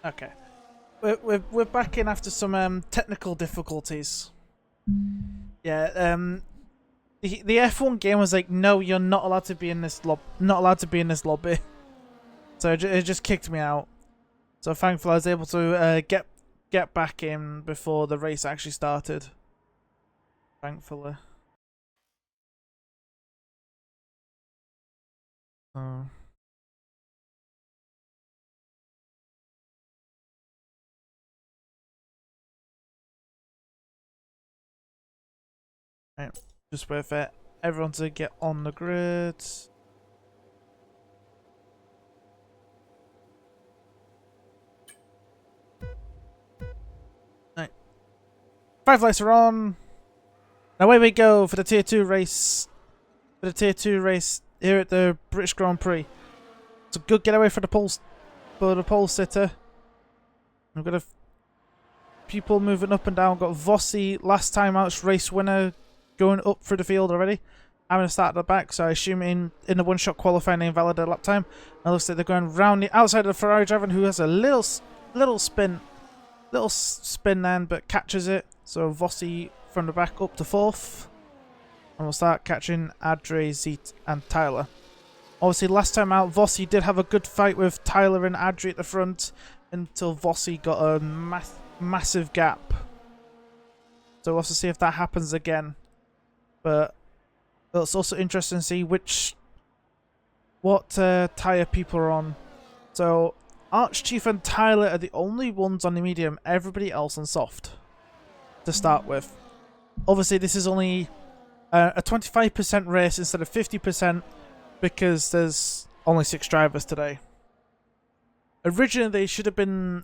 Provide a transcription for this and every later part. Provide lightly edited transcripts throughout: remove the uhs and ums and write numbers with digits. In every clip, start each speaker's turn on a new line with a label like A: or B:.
A: Okay. We're back in after some technical difficulties. Yeah, the F1 game was like, no, you're not allowed to be in this lobby. So it just kicked me out. So thankfully I was able to get back in before the race actually started. Thankfully. Oh. Right. Just wait for everyone to get on the grid. Right. 5 lights are on. Now away we go for the tier 2 race. For the tier 2 race here at the British Grand Prix. It's a good getaway for the pole sitter. We've got a people moving up and down. We've got Vossi, last time out race winner, going up through the field already. Having to start at the back, so I assume in the one-shot qualifying they invalidated lap time. It looks like they're going round the outside of the Ferrari driver, who has a little spin then, but catches it. So Vossi from the back up to 4th. And we'll start catching Adri, Zeet and Tyler. Obviously, last time out, Vossi did have a good fight with Tyler and Adri at the front until Vossi got a massive gap. So we'll have to see if that happens again. But it's also interesting to see what tyre people are on. So Archchief and Tyler are the only ones on the medium, everybody else on soft to start with. Obviously, this is only a 25% race instead of 50% because there's only 6 drivers today. Originally, they should have been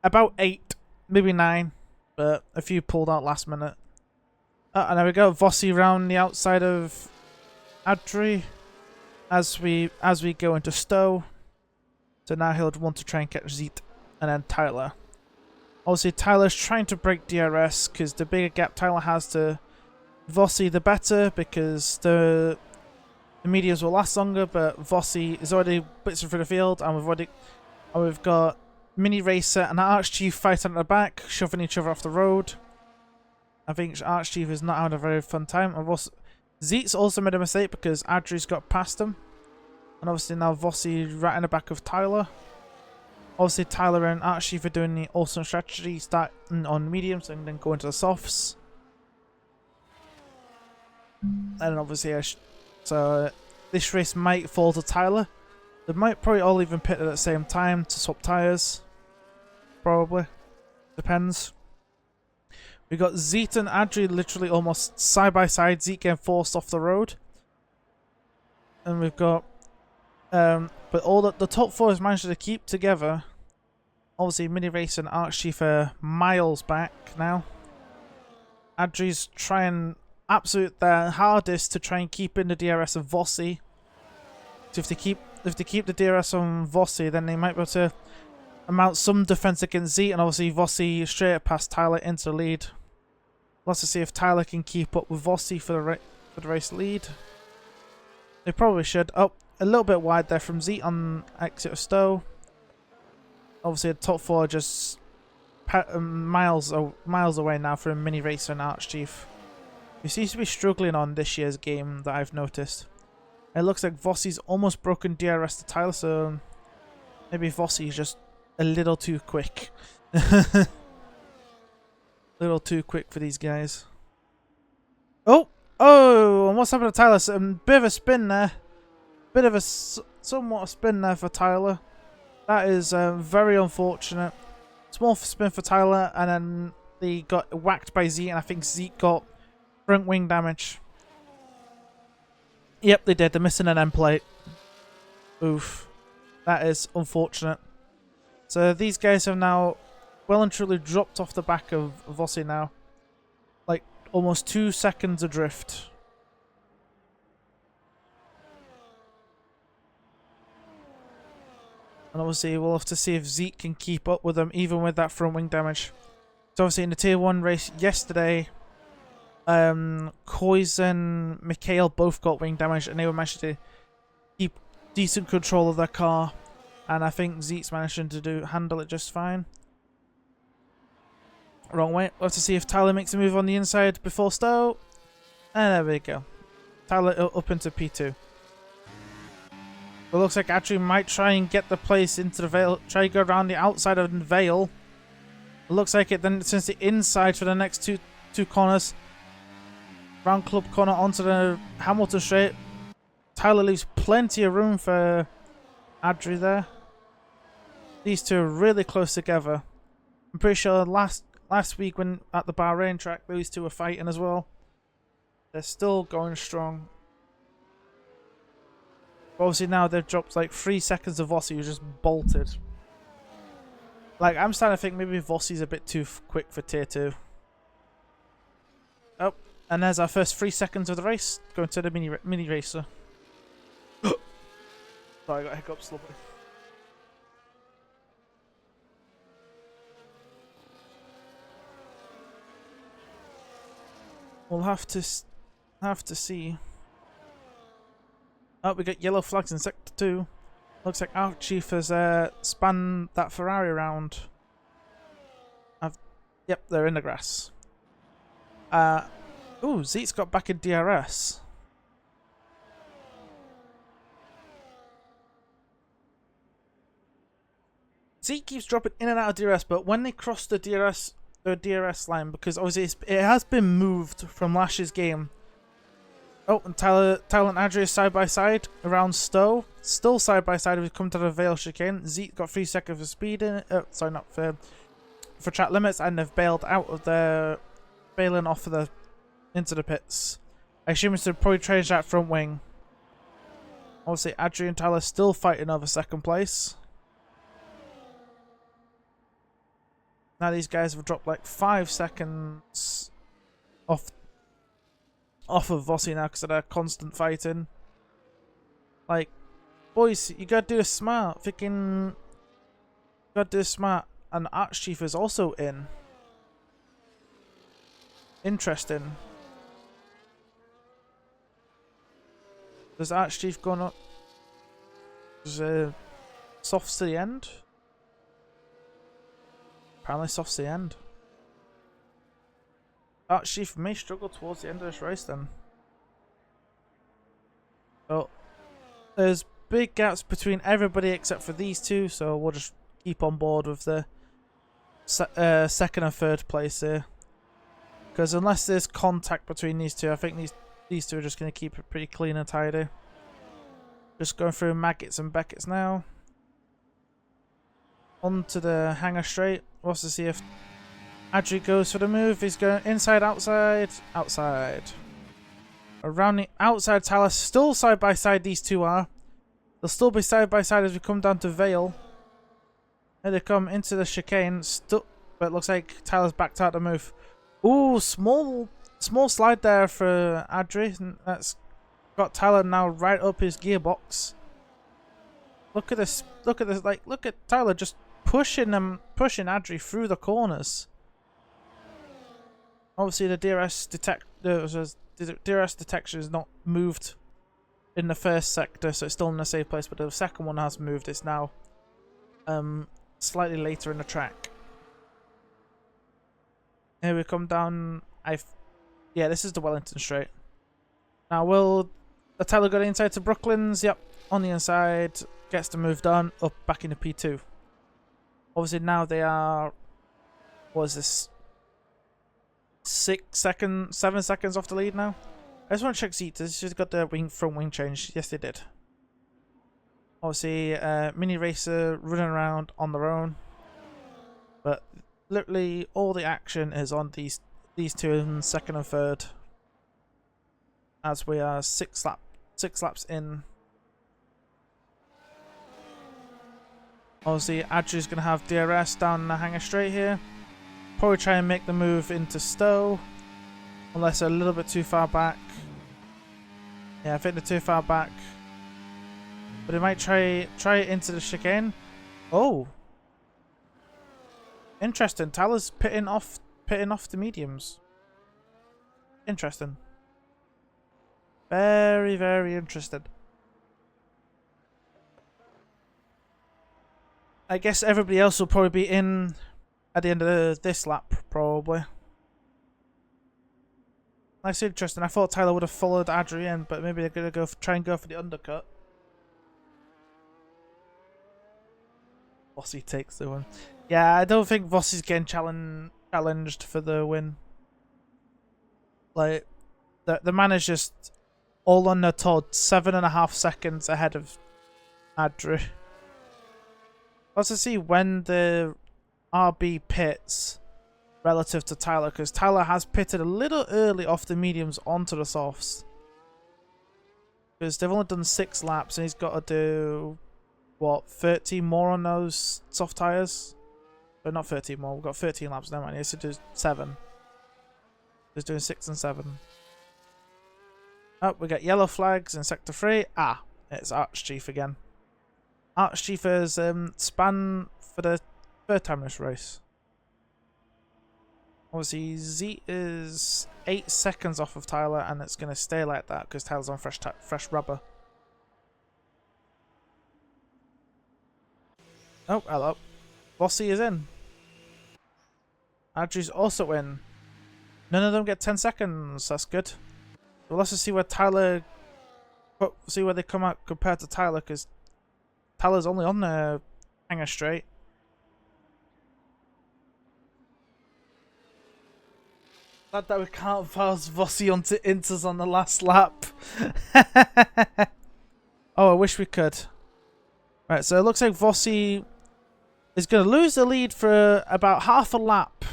A: about 8, maybe 9, but a few pulled out last minute. And there we go, Vossi round the outside of Adri as we go into Stowe. So now he'll want to try and catch Zeet and then Tyler. Obviously, Tyler's trying to break DRS because the bigger gap Tyler has to Vossi, the better, because the mediums will last longer. But Vossi is already blitzing through the field, and we've got Mini Racer and Archchief fighting at the back, shoving each other off the road. I think Archchief is not having a very fun time. Zeet's also made a mistake because Adri's got past him. And obviously now Vossi right in the back of Tyler. Obviously Tyler and Archchief are doing the awesome strategy, starting on mediums and then going to the softs. And obviously, so this race might fall to Tyler. They might probably all even pit at the same time to swap tyres. Probably. Depends. We got Zeet and Adri literally almost side by side. Zeet getting forced off the road. And we've got but all the top 4 has managed to keep together. Obviously Mini Race and Archchief are miles back now. Adri's trying their hardest to try and keep in the DRS of Vossi. So if they keep the DRS on Vossi, then they might be able to mount some defense against Zeet, and obviously Vossi straight past Tyler into the lead. Let's see if Tyler can keep up with Vossi for the race lead. They probably should. Oh, a little bit wide there from Zeet on exit of Stowe. Obviously the top 4 are just miles away now from Mini Racer and Archchief. He seems to be struggling on this year's game that I've noticed. It looks like Vossi's almost broken DRS to Tyler, so maybe Vossi's just a little too quick. Little too quick for these guys. Oh! Oh! And what's happened to Tyler? So, bit of a spin there. Bit of a somewhat a spin there for Tyler. That is very unfortunate. Small spin for Tyler, and then they got whacked by Zeke, and I think Zeke got front wing damage. Yep, they did. They're missing an end plate. Oof. That is unfortunate. So these guys have now well and truly dropped off the back of Vossi now. Like almost 2 seconds adrift. And obviously we'll have to see if Zeke can keep up with them even with that front wing damage. So obviously in the tier 1 race yesterday, Koiz and Mikhail both got wing damage and they were managing to keep decent control of their car. And I think Zeke's managing to handle it just fine. Wrong way. We'll have to see if Tyler makes a move on the inside before Stowe. And there we go. Tyler up into P2. It looks like Adri might try and get the place into the Vale. Try to go around the outside of the Vale. It looks like it then since the inside for the next two corners. Round Club corner onto the Hamilton straight. Tyler leaves plenty of room for Adri there. These two are really close together. I'm pretty sure last week when at the Bahrain track, these two were fighting as well. They're still going strong. Obviously now they've dropped like 3 seconds of Vossi who just bolted. Like I'm starting to think maybe Vossi's a bit too quick for tier 2. Oh, and there's our first 3 seconds of the race. Going to the mini racer. Sorry, I got hiccups. Lovely. We'll have to see. Oh, we got yellow flags in sector 2. Looks like our chief has spanned that Ferrari around. Yep, they're in the grass. Ooh, Zeke's got back in DRS. Zeke keeps dropping in and out of DRS, but when they cross the DRS line, because obviously it has been moved from last year's game. Oh, and Tyler and Adria side by side around Stowe. Still side by side. We've come to the Vale chicane. Zeke got 3 seconds for speed in it. Sorry, not for track limits, and they've bailed out of their bailing off of into the pits. I assume it's to probably change that front wing. Obviously, Adria and Tyler still fighting over second place. Now these guys have dropped like 5 seconds off of Vossi now because of their constant fighting. Like, boys, you gotta do it smart. You gotta do it smart. And Archchief is also in. Interesting. Does Archchief going up? Is softs to the end? Apparently softs to the end. Archchief may struggle towards the end of this race then. Well, there's big gaps between everybody except for these two, so we'll just keep on board with the second and third place here. Because unless there's contact between these two, I think these two are just going to keep it pretty clean and tidy. Just going through Maggots and Beckett's now. Onto the hangar straight. We'll also see if Adri goes for the move. He's going inside, outside, outside. Around the outside, Tyler still side by side. These two are. They'll still be side by side as we come down to Vale. Here they come into the chicane. But it looks like Tyler's backed out the move. Ooh, small slide there for Adri. That's got Tyler now right up his gearbox. Look at this. Look at this. Like, look at Tyler just pushing Adri through the corners. Obviously, the DRS detection is not moved in the first sector, so it's still in a safe place. But the second one has moved. It's now slightly later in the track. Here we come down. Yeah, this is the Wellington straight. Now, will the Tyler go inside to Brooklyn's? Yep, on the inside. Gets the move done. Up back into P2. Obviously, now they are. What is this? 7 seconds off the lead now. I just want to check seats. Has just got the front wing change. Yes, they did. Obviously, mini racer running around on their own. But literally all the action is on these two in second and third. As we are 6 laps in. Obviously, Adri's going to have DRS down the hangar straight here. Probably try and make the move into Stowe. Unless they're a little bit too far back. Yeah, I think they're too far back. But they might try it into the chicane. Oh, interesting. Tyler's pitting off the mediums. Interesting. Very, very interesting. I guess everybody else will probably be in at the end of this lap, probably. That's interesting. I thought Tyler would have followed Adrian, but maybe they're gonna try and go for the undercut. Vossi takes the win. Yeah, I don't think Vossi's getting challenged for the win. Like, the man is just all on the Todd, 7.5 seconds ahead of Adri. Let's see when the RB pits relative to Tyler, because Tyler has pitted a little early off the mediums onto the softs. Because they've only done 6 laps and he's got to do, what, 13 more on those soft tyres? But not 13 more, we've got 13 laps now, and he has to do 7. He's doing 6 and 7. Oh, we got yellow flags in Sector 3. Ah, it's Archchief again. Archchief has span for the 3rd time in this race. Obviously, Z is 8 seconds off of Tyler, and it's going to stay like that because Tyler's on fresh rubber. Oh, hello. Vossi is in. Adri's also in. None of them get 10 seconds. That's good. Well, let's just see where Tyler... See where they come out compared to Tyler, because Tyler's only on the hanger straight. Glad that we can't force Vossi onto Inters on the last lap. Oh, I wish we could. Right, so it looks like Vossi is going to lose the lead for about half a lap.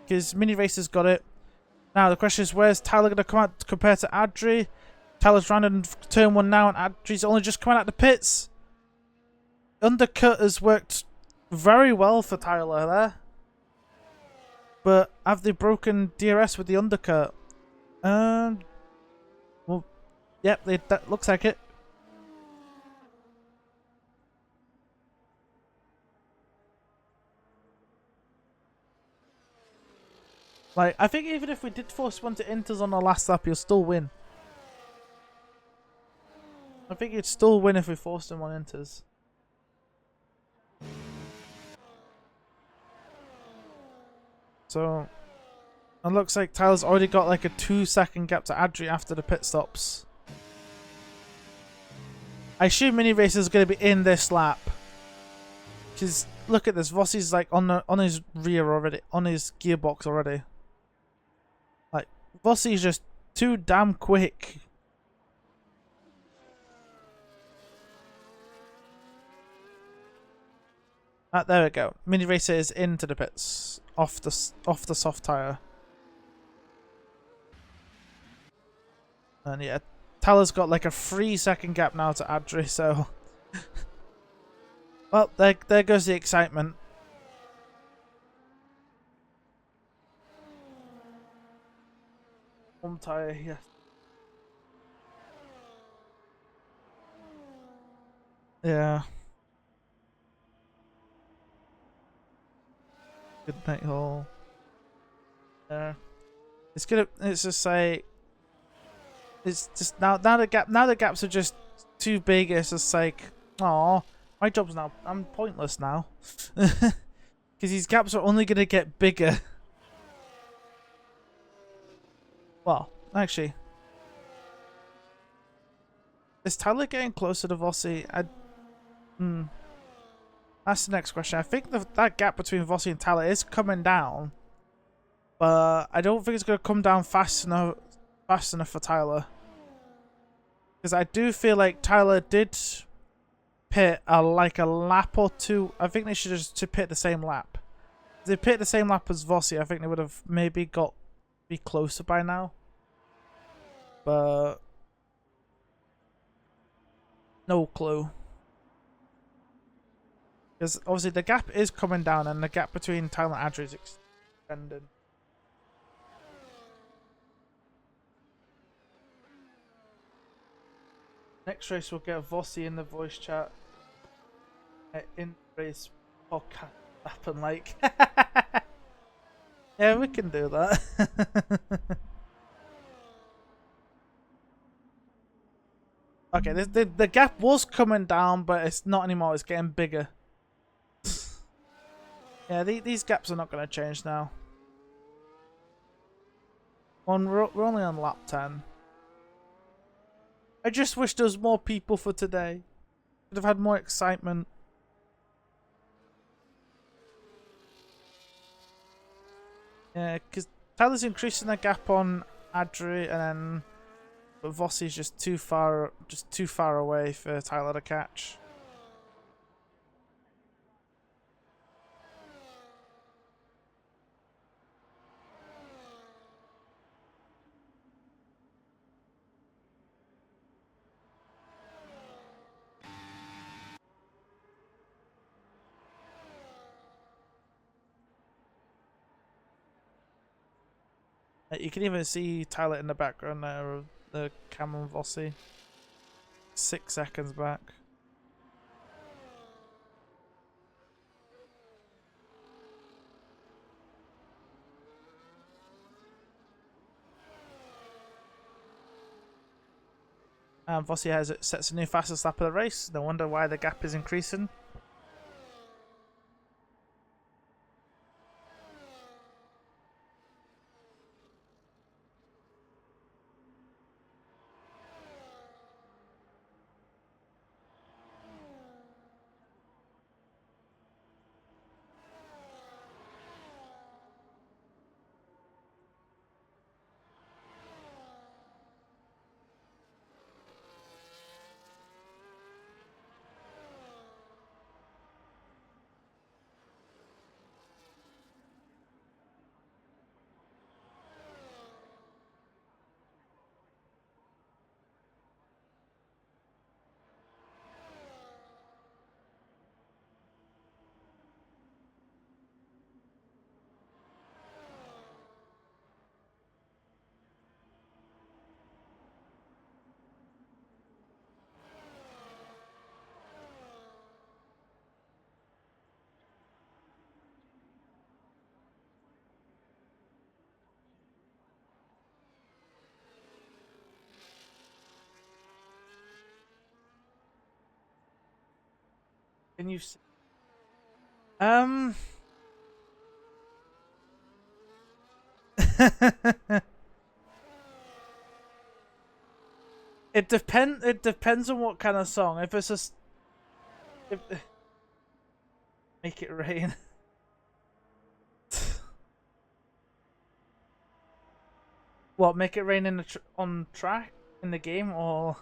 A: Because Mini Racer's got it. Now the question is, where's Tyler going to come out compared to Adri? Tyler's running turn 1 now, and Adri's only just coming out the pits. Undercut has worked very well for Tyler there. But have they broken DRS with the undercut? Well, yep, that looks like it. Like, I think even if we did force one to Inters on the last lap, you'll still win. I think you'd still win if we forced him on Inters. So, it looks like Tyler's already got like a 2-second gap to Adri after the pit stops. I assume Mini Racer is going to be in this lap. Because look at this, Vossi's like on his rear already, on his gearbox already. Like, Vossi's just too damn quick. Ah, there we go. Mini Racer is into the pits, off the soft tire. And yeah, Tyler's got like a 3-second gap now to Adri, so well, there goes the excitement. One tire, yes. Yeah. Good night, all. Yeah. It's just like, it's just now the gaps are just too big. It's just like, oh, my job's now, I'm pointless now. Because these gaps are only gonna get bigger. Well, actually, is Tyler getting closer to Vossi? That's the next question. I think that gap between Vossi and Tyler is coming down, but I don't think it's going to come down fast enough for Tyler. Because I do feel like Tyler did pit like a lap or two. I think they should just pit the same lap. If they pit the same lap as Vossi, I think they would have maybe be closer by now. But no clue. Because obviously the gap is coming down, and the gap between Tyler and Adri is extending. Next race we'll get Vossi in the voice chat. In race podcast happen like. Yeah, we can do that. Okay, the gap was coming down, but it's not anymore. It's getting bigger. Yeah, these gaps are not going to change now. We're only on lap 10. I just wish there was more people for today. Could have had more excitement. Yeah, because Tyler's increasing the gap on Adri, and then but Vossi's just too far away for Tyler to catch. You can even see Tyler in the background there of the Cameron Vossi. 6 seconds back. And Vossi sets a new fastest lap of the race. No wonder why the gap is increasing. Can you see? It depends on what kind of song. If it's just make it rain. What, make it rain in the on track in the game, or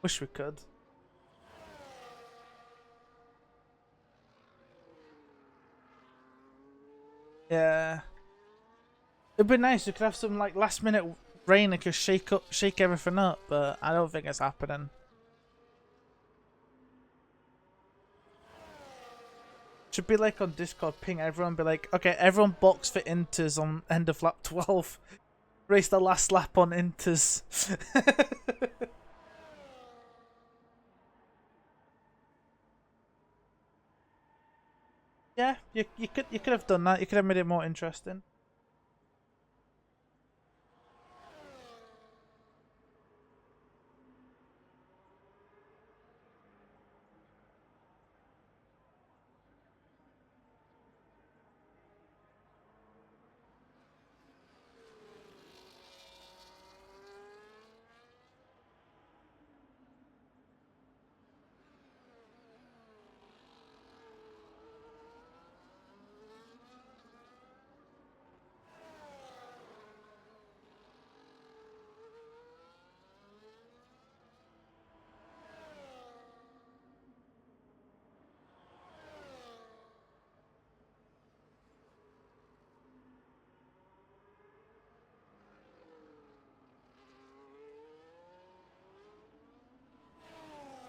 A: wish we could. Yeah, it'd be nice. We could have some like last minute rain that could shake everything up, but I don't think it's happening. Should be like on Discord, ping everyone, be like, okay, everyone box for Inters on end of lap 12. Race the last lap on Inters. Yeah, you could have done that. You could have made it more interesting.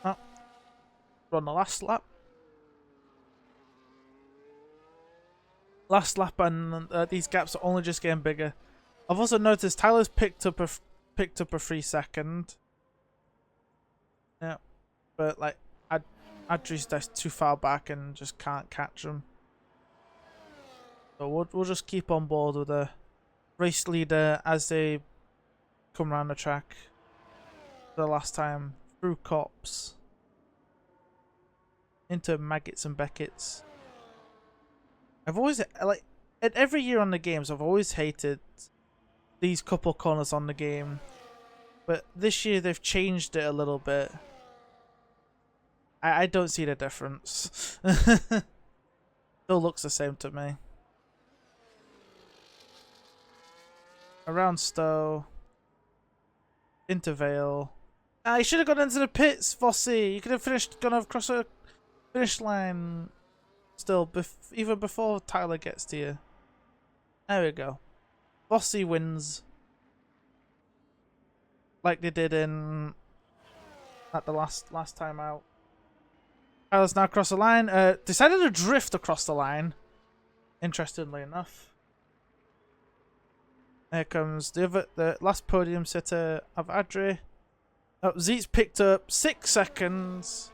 A: Oh, we're on the last lap. Last lap, and these gaps are only just getting bigger. I've also noticed Tyler's picked up a 3 second. Yeah, but like Adri's just too far back and just can't catch them. So we'll just keep on board with the race leader as they come around the track. The last time through cops into Maggots and Beckets. I've always like every year on the games. I've always hated these couple corners on the game, but this year they've changed it a little bit. I don't see the difference. Still looks the same to me. Around Stowe. Into Vale. You should have gone into the pits, Vossi. You could have gone across a finish line still, even before Tyler gets to you. There we go. Vossi wins. Like they did in at the last time out. Tyler's now across the line. Decided to drift across the line. Interestingly enough. Here comes the last podium sitter of Adri. Oh, Zeet's picked up 6 seconds.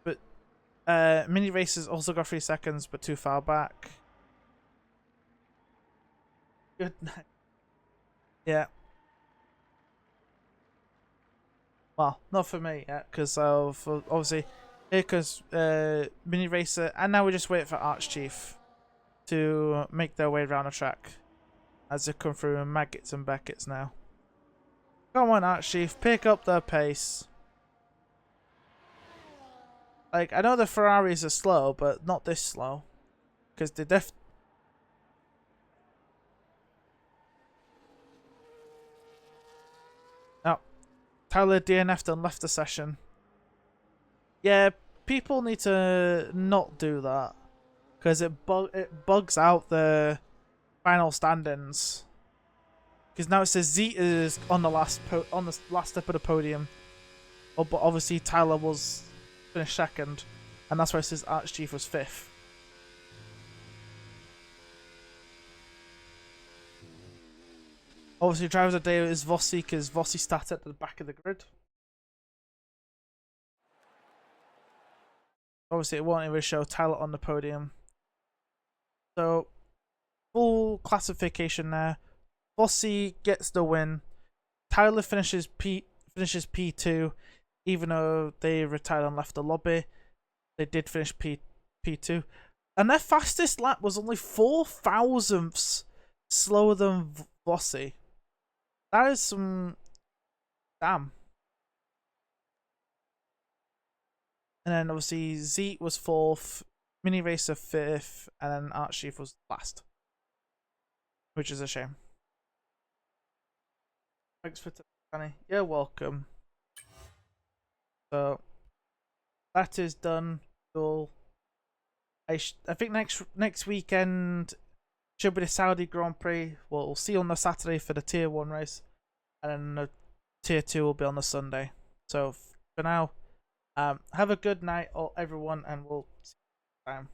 A: But Mini Racer's also got 3 seconds, but too far back. Good night. Yeah. Well, not for me yet, because obviously here comes Mini Racer, and now we just wait for Archchief to make their way around the track as they come through Maggots and Beckets now. Come on, Archchief, pick up their pace. Like, I know the Ferraris are slow, but not this slow, because they Oh, Tyler DNF'd and left the session. Yeah, people need to not do that, because it bugs out the final standings. Because now it says Zeet is on the last step of the podium. Oh, but obviously Tyler was finished second, and that's why it says Archchief was 5th. Obviously, driver of the day is Vossi, because Vossi started at the back of the grid. Obviously, it won't even show Tyler on the podium. So, full classification there. Vossi gets the win. Tyler finishes P2, even though they retired and left the lobby. They did finish P2. And their fastest lap was only 4 thousandths slower than Vossi. That is some... Damn. And then obviously Zeet was 4th, Mini Racer 5th, and then Archchief was last. Which is a shame. Thanks for Danny. You're welcome. So that is done. Cool. I think next weekend should be the Saudi Grand Prix. Well, we'll see on the Saturday for the Tier 1 race, and then the Tier 2 will be on the Sunday. So for now, have a good night, everyone, and we'll see you next time.